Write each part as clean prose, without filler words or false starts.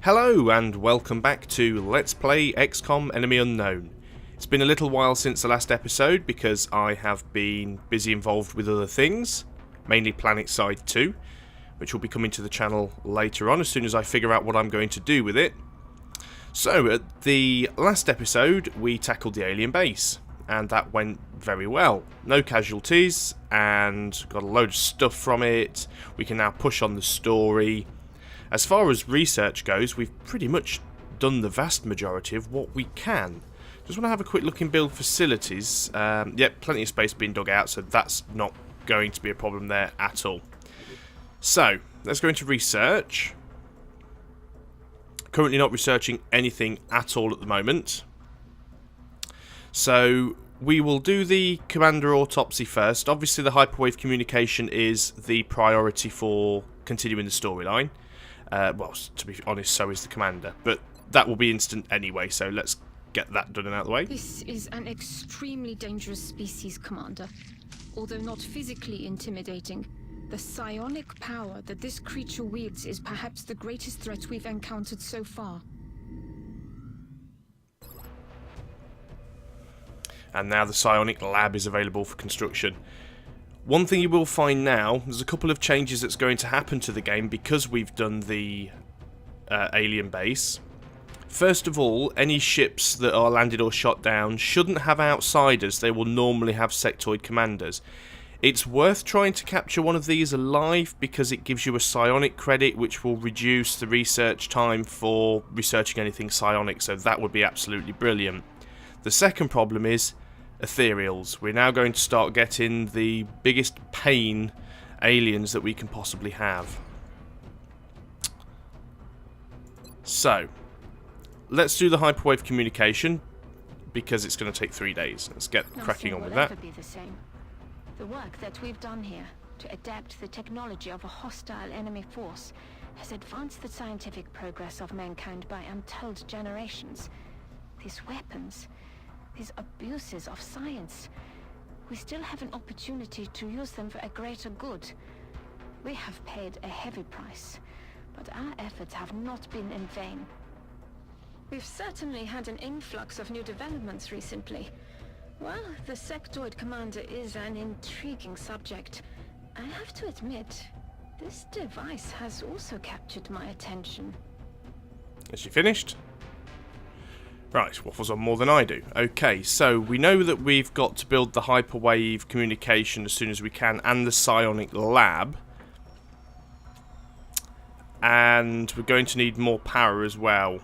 Hello and welcome back to Let's Play XCom Enemy Unknown. It's been a little while since the last episode because I have been busy involved with other things, mainly Planet Side 2, which will be coming to the channel later on as soon as I figure out what I'm going to do with it. So, at the last episode we tackled the alien base, and that went very well. No casualties, and got a load of stuff from it. We can now push on the story. As far as research goes, we've pretty much done the vast majority of what we can. Just want to have a quick look in build facilities. Yep, plenty of space being dug out, so that's not going to be a problem there at all. So, let's go into research. Currently not researching anything at all at the moment. So, we will do the Commander autopsy first. Obviously, the hyperwave communication is the priority for continuing the storyline. Well, to be honest, so is the Commander. But that will be instant anyway, so let's get that done and out of the way. This is an extremely dangerous species, Commander. Although not physically intimidating, the psionic power that this creature wields is perhaps the greatest threat we've encountered so far. And now the psionic lab is available for construction. One thing you will find now, there's a couple of changes that's going to happen to the game because we've done the alien base. First of all, any ships that are landed or shot down shouldn't have outsiders. They will normally have Sectoid Commanders. It's worth trying to capture one of these alive because it gives you a psionic credit which will reduce the research time for researching anything psionic, so that would be absolutely brilliant. The second problem is ethereals. We're now going to start getting the biggest pain aliens that we can possibly have. So, let's do the hyperwave communication because it's going to take 3 days. Let's get cracking on with that. Nothing will ever be the same. The work that we've done here to adapt the technology of a hostile enemy force has advanced the scientific progress of mankind by untold generations. These weapons, these abuses of science, we still have an opportunity to use them for a greater good. We have paid a heavy price, but our efforts have not been in vain. We've certainly had an influx of new developments recently. Well, the Sectoid Commander is an intriguing subject. I have to admit, this device has also captured my attention. Is she finished? Right, Waffles on more than I do. Okay, so we know that we've got to build the hyperwave communication as soon as we can and the psionic lab. And we're going to need more power as well.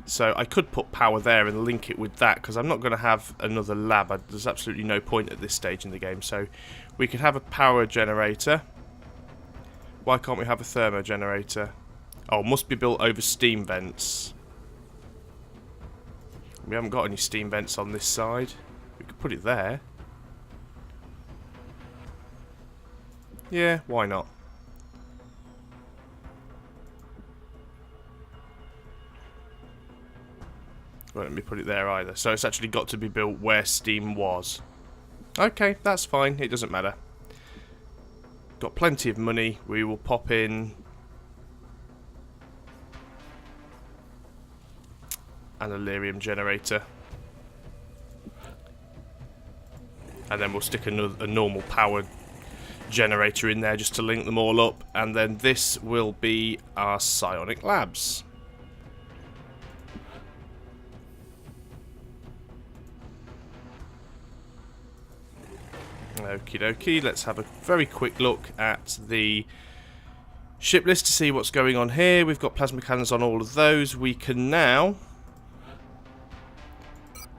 So I could put power there and link it with that because I'm not going to have another lab. There's absolutely no point at this stage in the game. So we could have a power generator. Why can't we have a thermo generator? Oh, must be built over steam vents. We haven't got any steam vents on this side. We could put it there. Yeah, why not? Won't let me put it there either. So it's actually got to be built where steam was. Okay, that's fine. It doesn't matter. Got plenty of money. We will pop in an Illyrium generator. And then we'll stick a normal power generator in there just to link them all up. And then this will be our psionic labs. Okie dokie, let's have a very quick look at the ship list to see what's going on here. We've got plasma cannons on all of those. We can now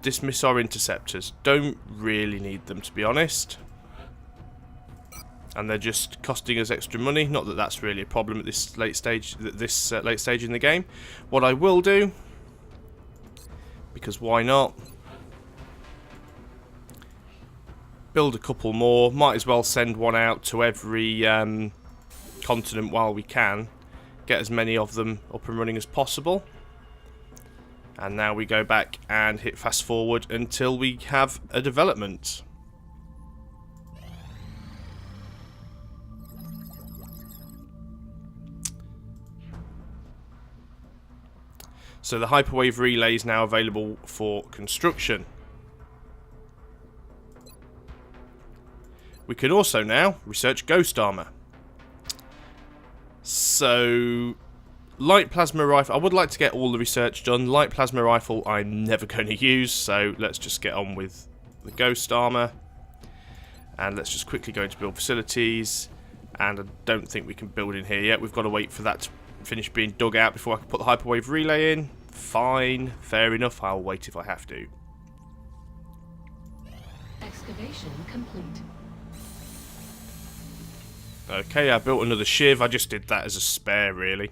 dismiss our interceptors. Don't really need them, to be honest. And they're just costing us extra money. Not that that's really a problem at this late stage in the game. What I will do, because why not, build a couple more. Might as well send one out to every continent while we can. Get as many of them up and running as possible. And now we go back and hit fast forward until we have a development. So the hyperwave relay is now available for construction. We can also now research ghost armor. So, light plasma rifle. I would like to get all the research done. Light plasma rifle I'm never going to use, so let's just get on with the ghost armor. And let's just quickly go into build facilities. And I don't think we can build in here yet. We've got to wait for that to finish being dug out before I can put the hyperwave relay in. Fine, fair enough. I'll wait if I have to. Excavation complete. Okay, I built another shiv. I just did that as a spare, really.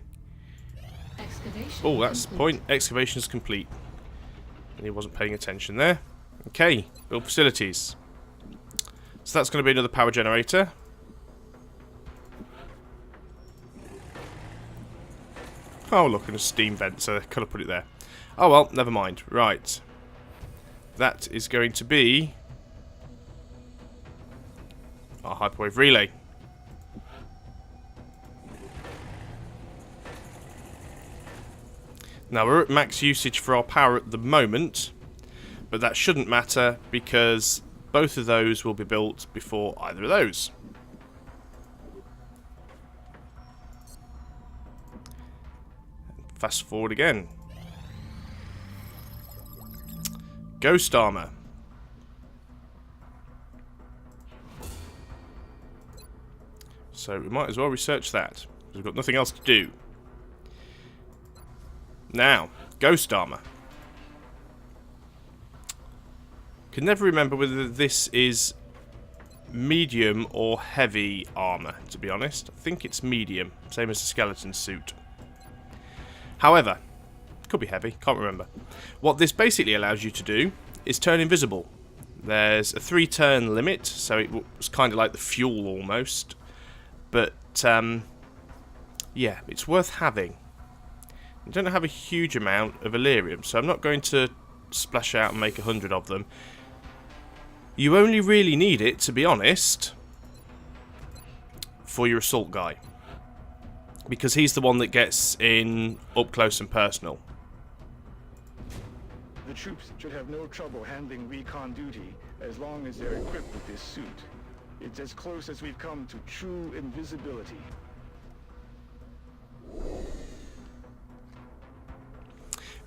Oh, that's the point. Excavation is complete. And he wasn't paying attention there. Okay, build facilities. So that's going to be another power generator. Oh, look, and a steam vent, so I could have put it there. Oh, well, never mind. Right. That is going to be our hyperwave relay. Now, we're at max usage for our power at the moment, but that shouldn't matter because both of those will be built before either of those. Fast forward again. Ghost armor. So we might as well research that. We've got nothing else to do. Now, ghost armor. Can never remember whether this is medium or heavy armor, to be honest. I think it's medium, same as the skeleton suit. However, could be heavy, can't remember. What this basically allows you to do is turn invisible. There's a 3-turn limit, so it was kind of like the fuel almost. But, yeah, it's worth having. I don't have a huge amount of Illyrium, so I'm not going to splash out and make 100 of them. You only really need it, to be honest, for your assault guy. Because he's the one that gets in up close and personal. The troops should have no trouble handling recon duty as long as they're equipped with this suit. It's as close as we've come to true invisibility.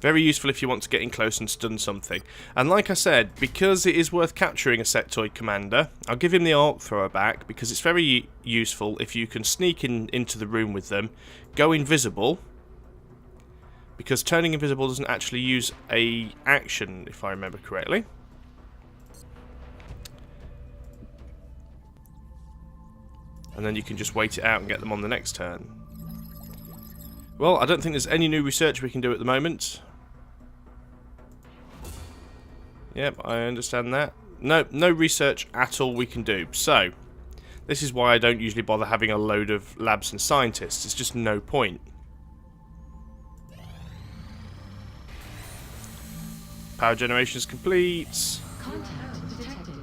Very useful if you want to get in close and stun something. And like I said, because it is worth capturing a Sectoid Commander, I'll give him the arc thrower back because it's very useful if you can sneak into the room with them, go invisible, because turning invisible doesn't actually use a action, if I remember correctly. And then you can just wait it out and get them on the next turn. Well, I don't think there's any new research we can do at the moment. Yep, I understand that. No research at all we can do. So, this is why I don't usually bother having a load of labs and scientists. It's just no point. Power generation is complete. Contact detected.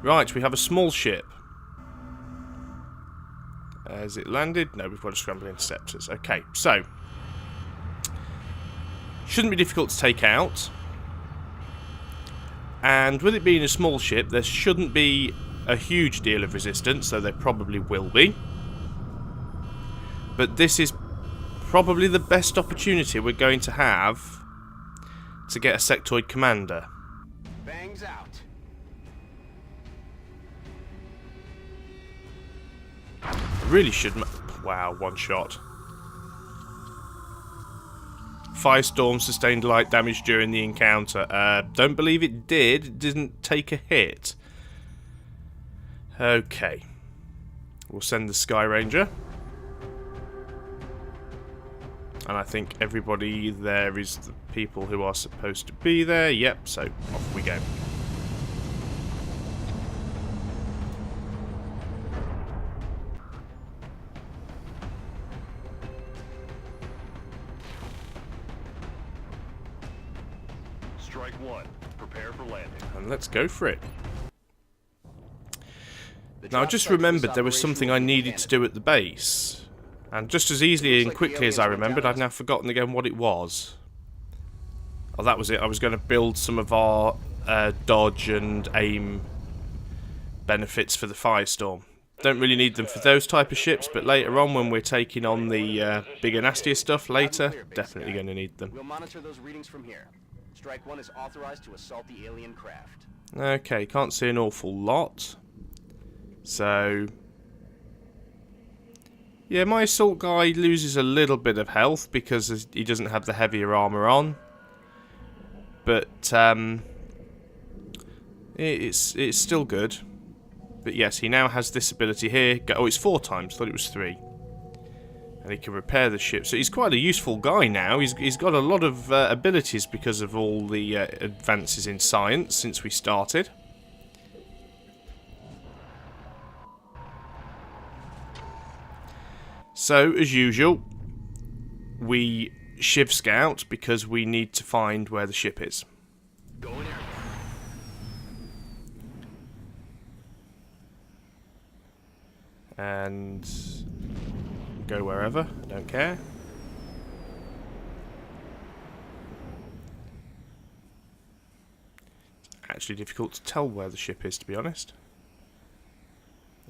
Right, we have a small ship. Has it landed? No, we've got a scramble interceptors. Okay, so shouldn't be difficult to take out. And with it being a small ship, there shouldn't be a huge deal of resistance, though there probably will be. But this is probably the best opportunity we're going to have to get a Sectoid Commander. Bangs out. Really should... Wow, one shot. Firestorm sustained light damage during the encounter. Don't believe it did. It didn't take a hit. Okay. We'll send the Sky Ranger. And I think everybody there is the people who are supposed to be there. Yep, so off we go. Strike one. Prepare for landing. And let's go for it. Now I just remembered there was something I needed to do at the base. And just as easily and quickly as I remembered, I've now forgotten again what it was. Oh, that was it. I was going to build some of our dodge and aim benefits for the Firestorm. Don't really need them for those type of ships, but later on when we're taking on the bigger, nastier stuff later, definitely going to need them. We'll monitor those readings from here. Strike 1 is authorized to assault the alien craft. Okay, can't see an awful lot. So... yeah, my assault guy loses a little bit of health because he doesn't have the heavier armour on. But, it's still good. But yes, he now has this ability here. Oh, it's 4 times. I thought it was 3. And he can repair the ship. So he's quite a useful guy now. He's got a lot of abilities because of all the advances in science since we started. So, as usual, we shiv scout because we need to find where the ship is. Going air. And go wherever, I don't care. It's actually difficult to tell where the ship is, to be honest.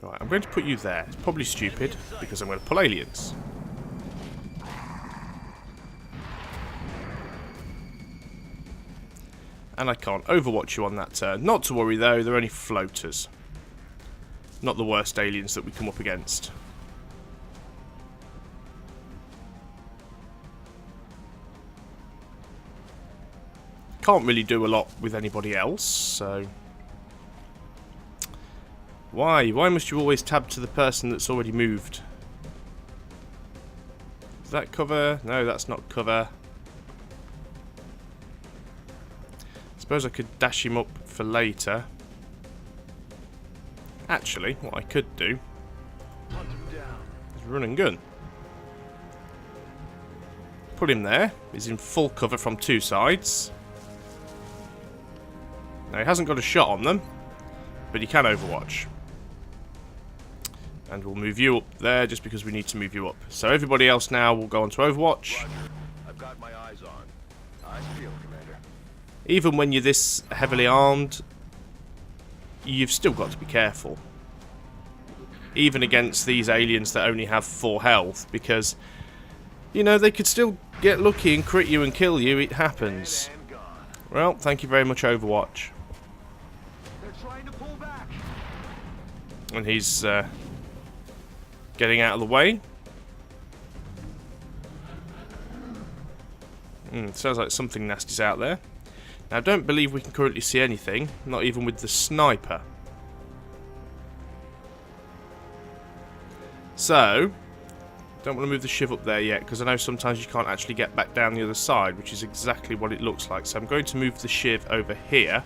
Right, I'm going to put you there. It's probably stupid, because I'm going to pull aliens. And I can't overwatch you on that turn. Not to worry though, they're only floaters. Not the worst aliens that we come up against. Can't really do a lot with anybody else, so... Why? Why must you always tab to the person that's already moved? Is that cover? No, that's not cover. Suppose I could dash him up for later. Actually, what I could do is run and gun. Put him there. He's in full cover from 2 sides. Now, he hasn't got a shot on them, but he can overwatch. And we'll move you up there just because we need to move you up. So everybody else now will go on to overwatch. Roger. I've got my eyes on. Eyes peeled, Commander. Even when you're this heavily armed, you've still got to be careful. Even against these aliens that only have 4 health, because, you know, they could still get lucky and crit you and kill you. It happens. Well, thank you very much, Overwatch. They're trying to pull back. And he's getting out of the way. Sounds like something nasty's out there. Now, I don't believe we can currently see anything, not even with the sniper. So, don't want to move the shiv up there yet, because I know sometimes you can't actually get back down the other side, which is exactly what it looks like. So I'm going to move the shiv over here.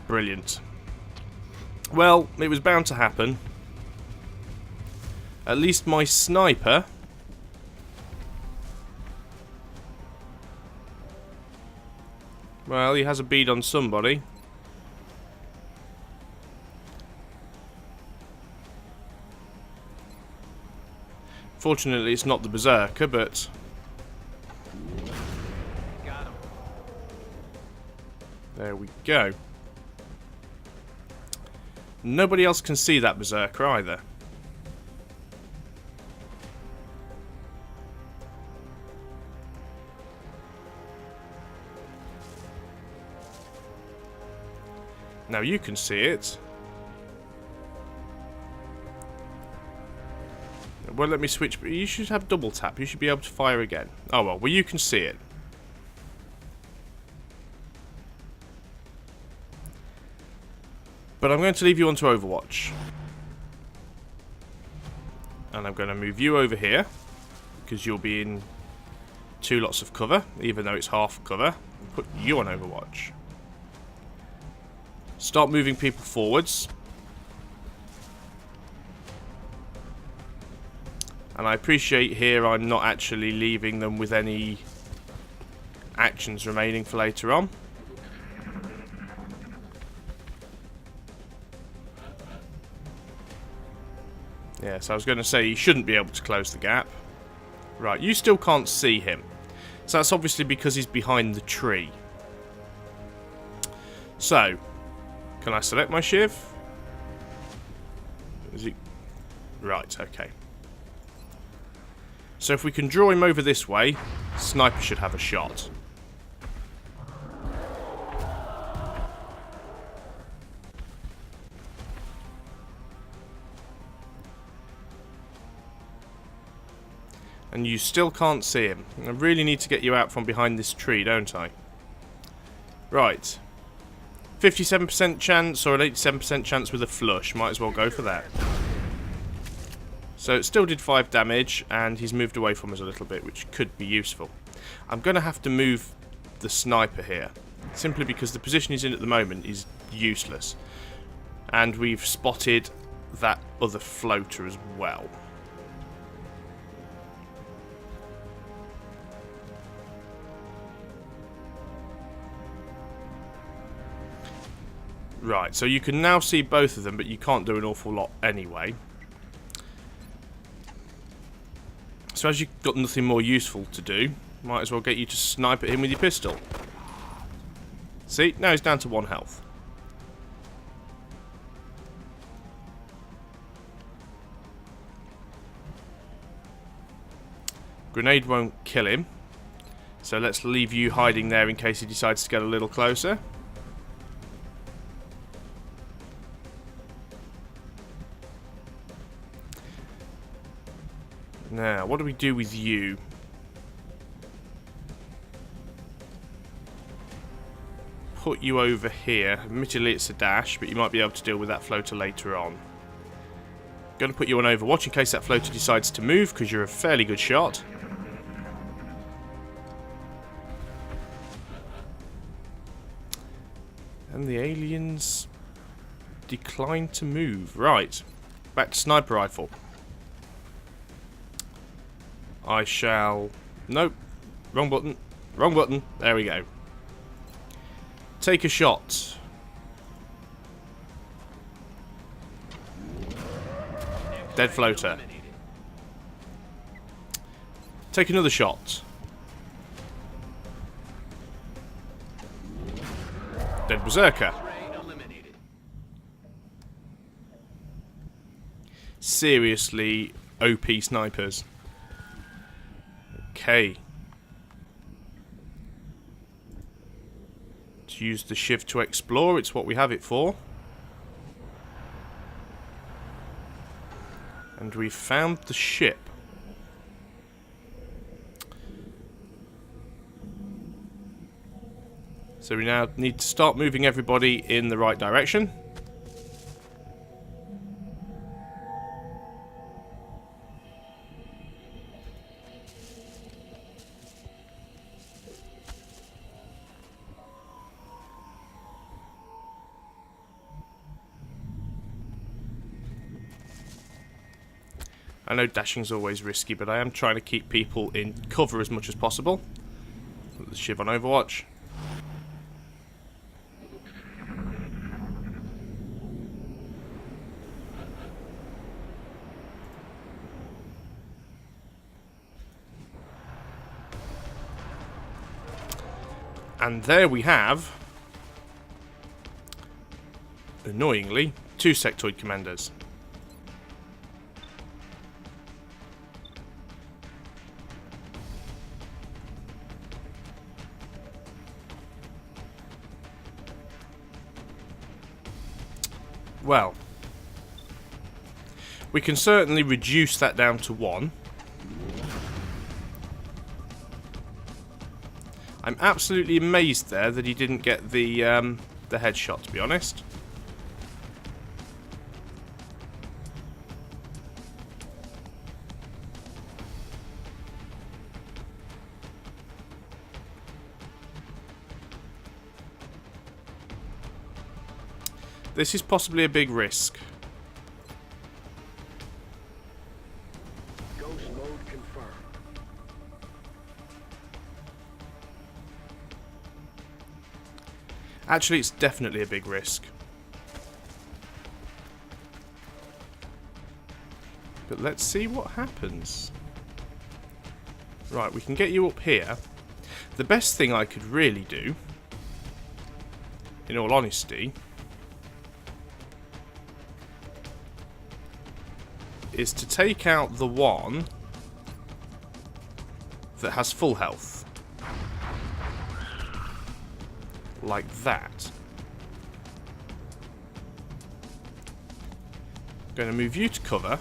Brilliant. Well, it was bound to happen. At least my sniper... well, he has a bead on somebody. Fortunately, it's not the Berserker, but... Got him. there we go. Nobody else can see that Berserker either. Now you can see it. Well, let me switch. You should have double tap. You should be able to fire again. Oh well, you can see it. But I'm going to leave you onto Overwatch. And I'm going to move you over here, because you'll be in 2 lots of cover, even though it's half cover. Put you on Overwatch. Start moving people forwards. And I appreciate here I'm not actually leaving them with any actions remaining for later on. Yeah, so I was going to say you shouldn't be able to close the gap. Right, you still can't see him. So that's obviously because he's behind the tree. So, can I select my shiv? Is he... Right, okay. So if we can draw him over this way, sniper should have a shot. And you still can't see him. I really need to get you out from behind this tree, don't I? Right. 57% chance or an 87% chance with a flush. Might as well go for that. So it still did 5 damage, and he's moved away from us a little bit, which could be useful. I'm going to have to move the sniper here, simply because the position he's in at the moment is useless. And we've spotted that other floater as well. Right, so you can now see both of them, but you can't do an awful lot anyway. So as you've got nothing more useful to do, might as well get you to snipe at him with your pistol. See, now he's down to 1 health. Grenade won't kill him, so let's leave you hiding there in case he decides to get a little closer. Now, what do we do with you? Put you over here. Admittedly, it's a dash, but you might be able to deal with that floater later on. Going to put you on Overwatch in case that floater decides to move, because you're a fairly good shot. And the aliens decline to move. Right. Back to sniper rifle. I shall... Nope. Wrong button. Wrong button. There we go. Take a shot. Dead floater. Take another shot. Dead berserker. Seriously, OP snipers. Okay. To use the shiv to explore, it's what we have it for. And we've found the ship. So we now need to start moving everybody in the right direction. I know dashing's always risky, but I am trying to keep people in cover as much as possible. Put the shiv on Overwatch. And there we have, annoyingly, 2 Sectoid Commanders. Well, we can certainly reduce that down to 1. I'm absolutely amazed there that he didn't get the headshot, to be honest. This is possibly a big risk. Ghost mode confirmed. Actually, it's definitely a big risk. But let's see what happens. Right, we can get you up here. The best thing I could really do, in all honesty, is to take out the one that has full health. Like that. Going to move you to cover.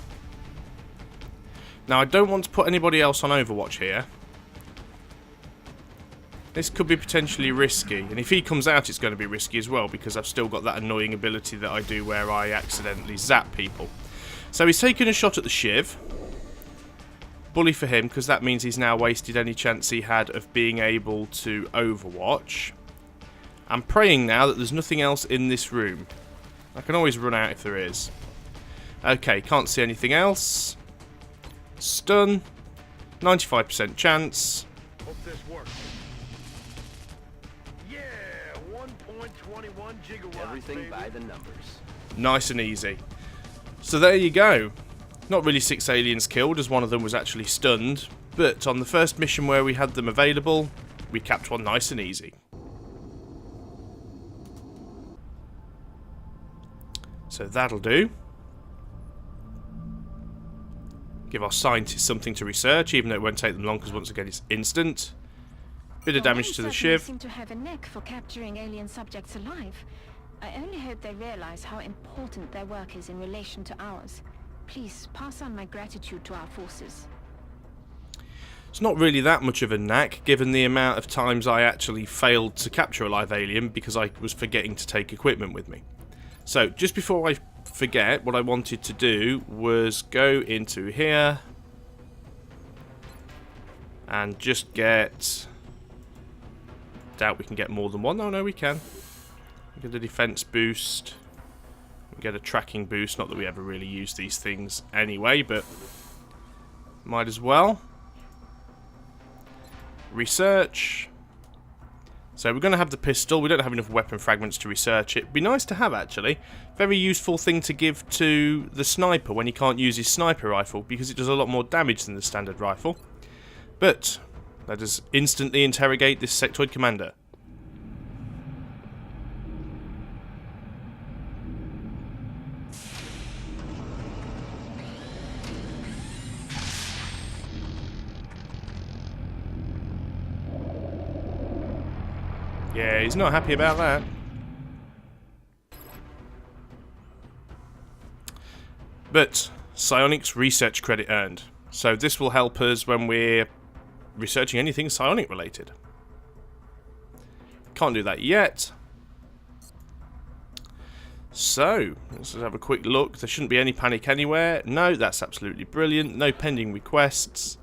Now, I don't want to put anybody else on Overwatch here. This could be potentially risky, and if he comes out it's going to be risky as well, because I've still got that annoying ability that I do where I accidentally zap people. So he's taken a shot at the Shiv. Bully for him, because that means he's now wasted any chance he had of being able to Overwatch. I'm praying now that there's nothing else in this room. I can always run out if there is. Okay, can't see anything else. Stun. 95% chance. Hope this works. Yeah, 1.21 gigawatts. Everything baby. by the numbers. Nice and easy. So there you go. Not really 6 aliens killed, as one of them was actually stunned. But on the first mission where we had them available, we capped one nice and easy. So that'll do. Give our scientists something to research, even though it won't take them long, because once again it's instant. Bit of damage to the Shiv. Seem to have a knack for capturing alien subjects alive. I only hope they realize how important their work is in relation to ours. Please pass on my gratitude to our forces. It's not really that much of a knack, given the amount of times I actually failed to capture a live alien because I was forgetting to take equipment with me. So, just before I forget, what I wanted to do was go into here and just get... Doubt we can get more than one. Oh no, we can. We get a defense boost. We get a tracking boost. Not that we ever really use these things anyway, but might as well. Research. So we're going to have the pistol. We don't have enough weapon fragments to research it. It'd be nice to have, actually. Very useful thing to give to the sniper when he can't use his sniper rifle, because it does a lot more damage than the standard rifle. But let us instantly interrogate this Sectoid Commander. Yeah, he's not happy about that. But psionics research credit earned. So this will help us when we're researching anything psionic related. Can't do that yet. So, let's just have a quick look. There shouldn't be any panic anywhere. No, that's absolutely brilliant. No pending requests.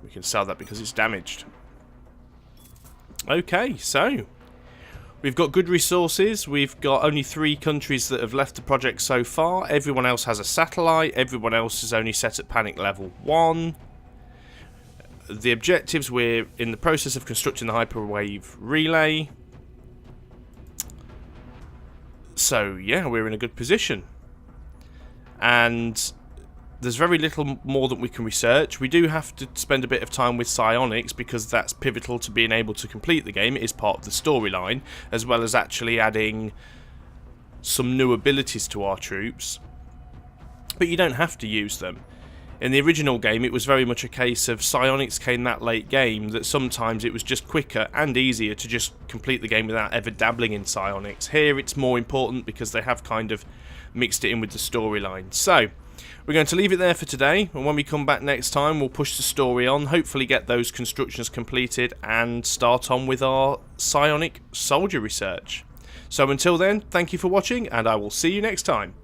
We can sell that because it's damaged. Okay, so we've got good resources. We've got only 3 countries that have left the project so far. Everyone else has a satellite. Everyone else is only set at panic level 1. The objectives, we're in the process of constructing the hyperwave relay. So yeah, we're in a good position. And there's very little more that we can research. We do have to spend a bit of time with psionics because that's pivotal to being able to complete the game. It is part of the storyline, as well as actually adding some new abilities to our troops. But you don't have to use them. In the original game, it was very much a case of psionics came that late game that sometimes it was just quicker and easier to just complete the game without ever dabbling in psionics. Here it's more important because they have kind of mixed it in with the storyline. So we're going to leave it there for today, and when we come back next time we'll push the story on, hopefully get those constructions completed and start on with our psionic soldier research. So until then, thank you for watching and I will see you next time.